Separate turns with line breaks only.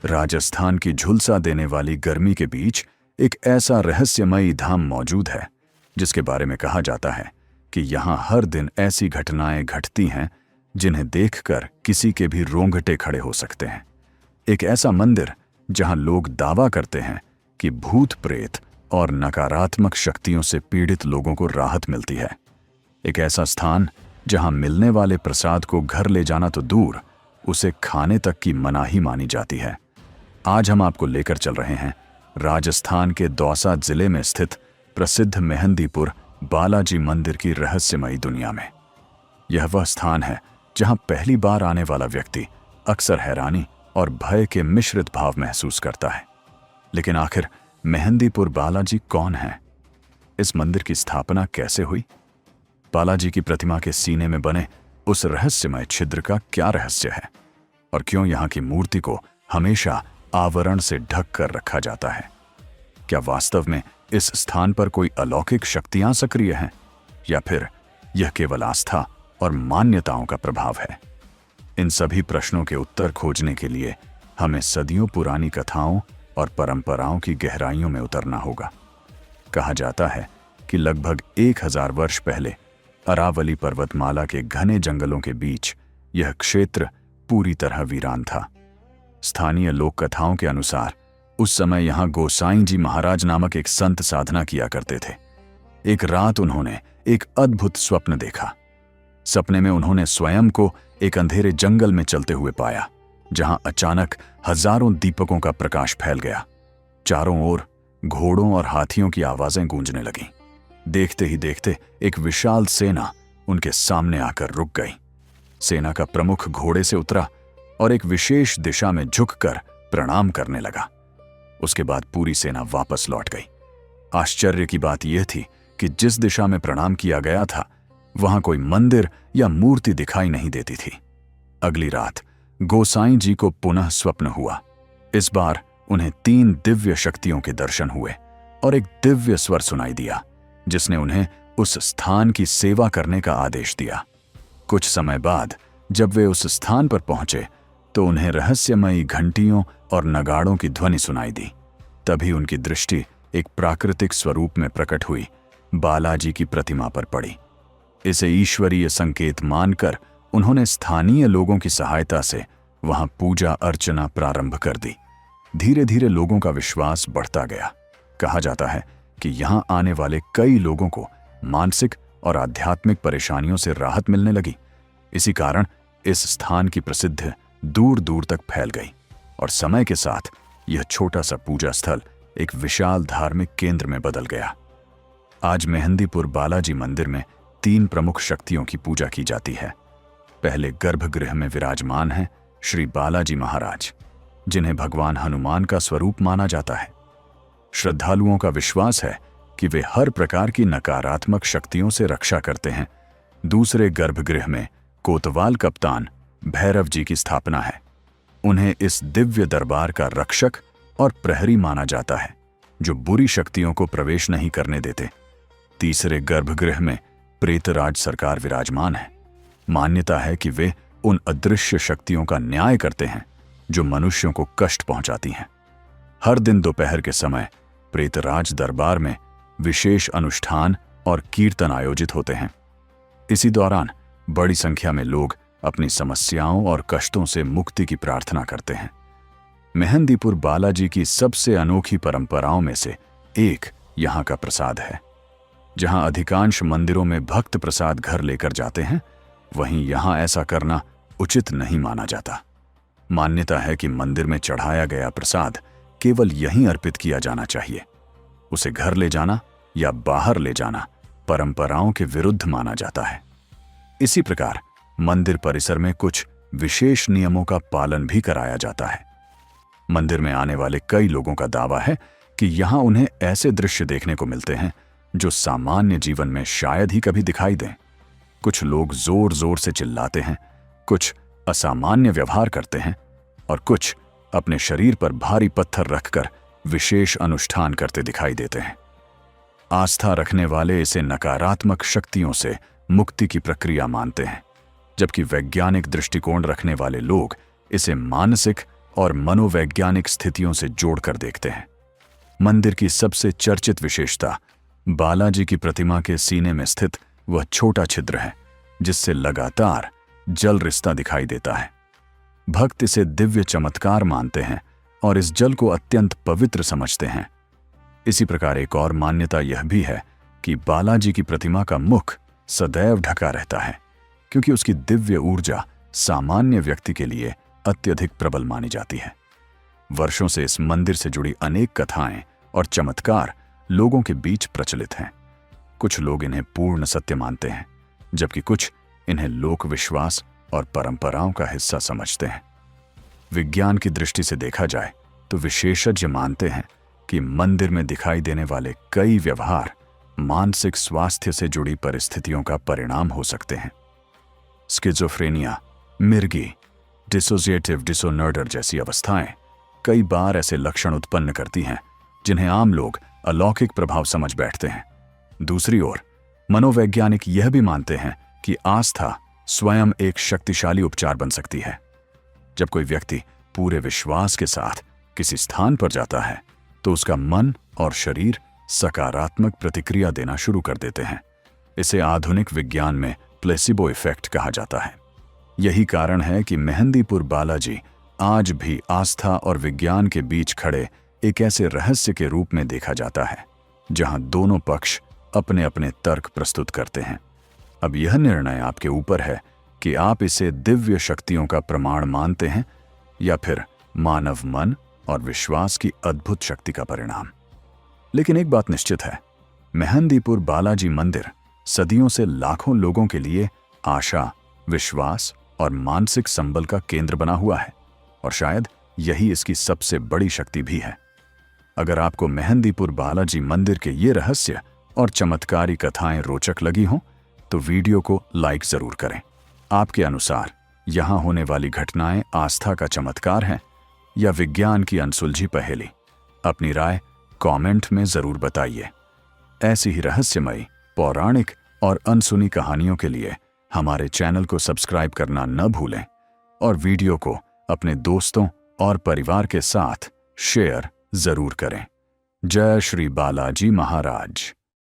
राजस्थान की झुलसा देने वाली गर्मी के बीच एक ऐसा रहस्यमयी धाम मौजूद है जिसके बारे में कहा जाता है कि यहाँ हर दिन ऐसी घटनाएं घटती हैं जिन्हें देखकर किसी के भी रोंगटे खड़े हो सकते हैं। एक ऐसा मंदिर जहाँ लोग दावा करते हैं कि भूत प्रेत और नकारात्मक शक्तियों से पीड़ित लोगों को राहत मिलती है। एक ऐसा स्थान जहाँ मिलने वाले प्रसाद को घर ले जाना तो दूर, उसे खाने तक की मनाही मानी जाती है। आज हम आपको लेकर चल रहे हैं राजस्थान के दौसा जिले में स्थित प्रसिद्ध मेहंदीपुर बालाजी मंदिर की रहस्यमयी दुनिया में। यह वह स्थान है जहां पहली बार आने वाला व्यक्ति अक्सर हैरानी और भय के मिश्रित भाव महसूस करता है। लेकिन आखिर मेहंदीपुर बालाजी कौन है? इस मंदिर की स्थापना कैसे हुई? बालाजी की प्रतिमा के सीने में बने उस रहस्यमय छिद्र का क्या रहस्य है? और क्यों यहाँ की मूर्ति को हमेशा आवरण से ढक कर रखा जाता है? क्या वास्तव में इस स्थान पर कोई अलौकिक शक्तियां सक्रिय हैं, या फिर यह केवल आस्था और मान्यताओं का प्रभाव है? इन सभी प्रश्नों के उत्तर खोजने के लिए हमें सदियों पुरानी कथाओं और परंपराओं की गहराइयों में उतरना होगा। कहा जाता है कि लगभग 1000 वर्ष पहले अरावली पर्वतमाला के घने जंगलों के बीच यह क्षेत्र पूरी तरह वीरान था। स्थानीय लोक कथाओं के अनुसार उस समय यहाँ गोसाई जी महाराज नामक एक संत साधना किया करते थे। एक रात उन्होंने एक अद्भुत स्वप्न देखा। सपने में उन्होंने स्वयं को एक अंधेरे जंगल में चलते हुए पाया, जहां अचानक हजारों दीपकों का प्रकाश फैल गया। चारों ओर घोड़ों और हाथियों की आवाजें गूंजने लगीं। देखते ही देखते एक विशाल सेना उनके सामने आकर रुक गई। सेना का प्रमुख घोड़े से उतरा और एक विशेष दिशा में झुककर प्रणाम करने लगा। उसके बाद पूरी सेना वापस लौट गई। आश्चर्य की बात यह थी कि जिस दिशा में प्रणाम किया गया था, वहां कोई मंदिर या मूर्ति दिखाई नहीं देती थी। अगली रात गोसाई जी को पुनः स्वप्न हुआ। इस बार उन्हें 3 दिव्य शक्तियों के दर्शन हुए और एक दिव्य स्वर सुनाई दिया, जिसने उन्हें उस स्थान की सेवा करने का आदेश दिया। कुछ समय बाद जब वे उस स्थान पर पहुंचे तो उन्हें रहस्यमयी घंटियों और नगाड़ों की ध्वनि सुनाई दी। तभी उनकी दृष्टि एक प्राकृतिक स्वरूप में प्रकट हुई बालाजी की प्रतिमा पर पड़ी। इसे ईश्वरीय संकेत मानकर उन्होंने स्थानीय लोगों की सहायता से वहां पूजा अर्चना प्रारंभ कर दी। धीरे धीरे लोगों का विश्वास बढ़ता गया। कहा जाता है कि यहां आने वाले कई लोगों को मानसिक और आध्यात्मिक परेशानियों से राहत मिलने लगी। इसी कारण इस स्थान की प्रसिद्धि दूर दूर तक फैल गई और समय के साथ यह छोटा सा पूजा स्थल एक विशाल धार्मिक केंद्र में बदल गया। आज मेहंदीपुर बालाजी मंदिर में 3 प्रमुख शक्तियों की पूजा की जाती है। पहले गर्भगृह में विराजमान हैं श्री बालाजी महाराज, जिन्हें भगवान हनुमान का स्वरूप माना जाता है। श्रद्धालुओं का विश्वास है कि वे हर प्रकार की नकारात्मक शक्तियों से रक्षा करते हैं। दूसरे गर्भगृह में कोतवाल कप्तान भैरव जी की स्थापना है। उन्हें इस दिव्य दरबार का रक्षक और प्रहरी माना जाता है, जो बुरी शक्तियों को प्रवेश नहीं करने देते। तीसरे गर्भगृह में प्रेतराज सरकार विराजमान है। मान्यता है कि वे उन अदृश्य शक्तियों का न्याय करते हैं जो मनुष्यों को कष्ट पहुंचाती हैं। हर दिन दोपहर के समय प्रेतराज दरबार में विशेष अनुष्ठान और कीर्तन आयोजित होते हैं। इसी दौरान बड़ी संख्या में लोग अपनी समस्याओं और कष्टों से मुक्ति की प्रार्थना करते हैं। मेहंदीपुर बालाजी की सबसे अनोखी परंपराओं में से एक यहाँ का प्रसाद है। जहाँ अधिकांश मंदिरों में भक्त प्रसाद घर लेकर जाते हैं, वहीं यहाँ ऐसा करना उचित नहीं माना जाता। मान्यता है कि मंदिर में चढ़ाया गया प्रसाद केवल यहीं अर्पित किया जाना चाहिए। उसे घर ले जाना या बाहर ले जाना परंपराओं के विरुद्ध माना जाता है। इसी प्रकार मंदिर परिसर में कुछ विशेष नियमों का पालन भी कराया जाता है। मंदिर में आने वाले कई लोगों का दावा है कि यहाँ उन्हें ऐसे दृश्य देखने को मिलते हैं जो सामान्य जीवन में शायद ही कभी दिखाई दें। कुछ लोग जोर जोर से चिल्लाते हैं, कुछ असामान्य व्यवहार करते हैं और कुछ अपने शरीर पर भारी पत्थर रखकर विशेष अनुष्ठान करते दिखाई देते हैं। आस्था रखने वाले इसे नकारात्मक शक्तियों से मुक्ति की प्रक्रिया मानते हैं, जबकि वैज्ञानिक दृष्टिकोण रखने वाले लोग इसे मानसिक और मनोवैज्ञानिक स्थितियों से जोड़कर देखते हैं। मंदिर की सबसे चर्चित विशेषता बालाजी की प्रतिमा के सीने में स्थित वह छोटा छिद्र है, जिससे लगातार जल रिसता दिखाई देता है। भक्त इसे दिव्य चमत्कार मानते हैं और इस जल को अत्यंत पवित्र समझते हैं। इसी प्रकार एक और मान्यता यह भी है कि बालाजी की प्रतिमा का मुख सदैव ढका रहता है, क्योंकि उसकी दिव्य ऊर्जा सामान्य व्यक्ति के लिए अत्यधिक प्रबल मानी जाती है। वर्षों से इस मंदिर से जुड़ी अनेक कथाएं और चमत्कार लोगों के बीच प्रचलित हैं। कुछ लोग इन्हें पूर्ण सत्य मानते हैं, जबकि कुछ इन्हें लोक विश्वास और परंपराओं का हिस्सा समझते हैं। विज्ञान की दृष्टि से देखा जाए तो विशेषज्ञ मानते हैं कि मंदिर में दिखाई देने वाले कई व्यवहार मानसिक स्वास्थ्य से जुड़ी परिस्थितियों का परिणाम हो सकते हैं। स्किज़ोफ्रेनिया, मिर्गी, डिसोसिएटिव डिसऑर्डर जैसी अवस्थाएं कई बार ऐसे लक्षण उत्पन्न करती हैं जिन्हें आम लोग अलौकिक प्रभाव समझ बैठते हैं। दूसरी ओर मनोवैज्ञानिक यह भी मानते हैं कि आस्था स्वयं एक शक्तिशाली उपचार बन सकती है। जब कोई व्यक्ति पूरे विश्वास के साथ किसी स्थान पर जाता है तो उसका मन और शरीर सकारात्मक प्रतिक्रिया देना शुरू कर देते हैं। इसे आधुनिक विज्ञान में प्लेसिबो इफेक्ट कहा जाता है। यही कारण है कि मेहंदीपुर बालाजी आज भी आस्था और विज्ञान के बीच खड़े एक ऐसे रहस्य के रूप में देखा जाता है, जहां दोनों पक्ष अपने अपने तर्क प्रस्तुत करते हैं। अब यह निर्णय आपके ऊपर है कि आप इसे दिव्य शक्तियों का प्रमाण मानते हैं या फिर मानव मन और विश्वास की अद्भुत शक्ति का परिणाम। लेकिन एक बात निश्चित है, मेहंदीपुर बालाजी मंदिर सदियों से लाखों लोगों के लिए आशा, विश्वास और मानसिक संबल का केंद्र बना हुआ है, और शायद यही इसकी सबसे बड़ी शक्ति भी है। अगर आपको मेहंदीपुर बालाजी मंदिर के ये रहस्य और चमत्कारी कथाएं रोचक लगी हों तो वीडियो को लाइक जरूर करें। आपके अनुसार यहां होने वाली घटनाएं आस्था का चमत्कार हैं या विज्ञान की अनसुलझी पहेली? अपनी राय कमेंट में जरूर बताइए। ऐसी ही रहस्यमयी, पौराणिक और अनसुनी कहानियों के लिए हमारे चैनल को सब्सक्राइब करना न भूलें और वीडियो को अपने दोस्तों और परिवार के साथ शेयर जरूर करें। जय श्री बालाजी महाराज।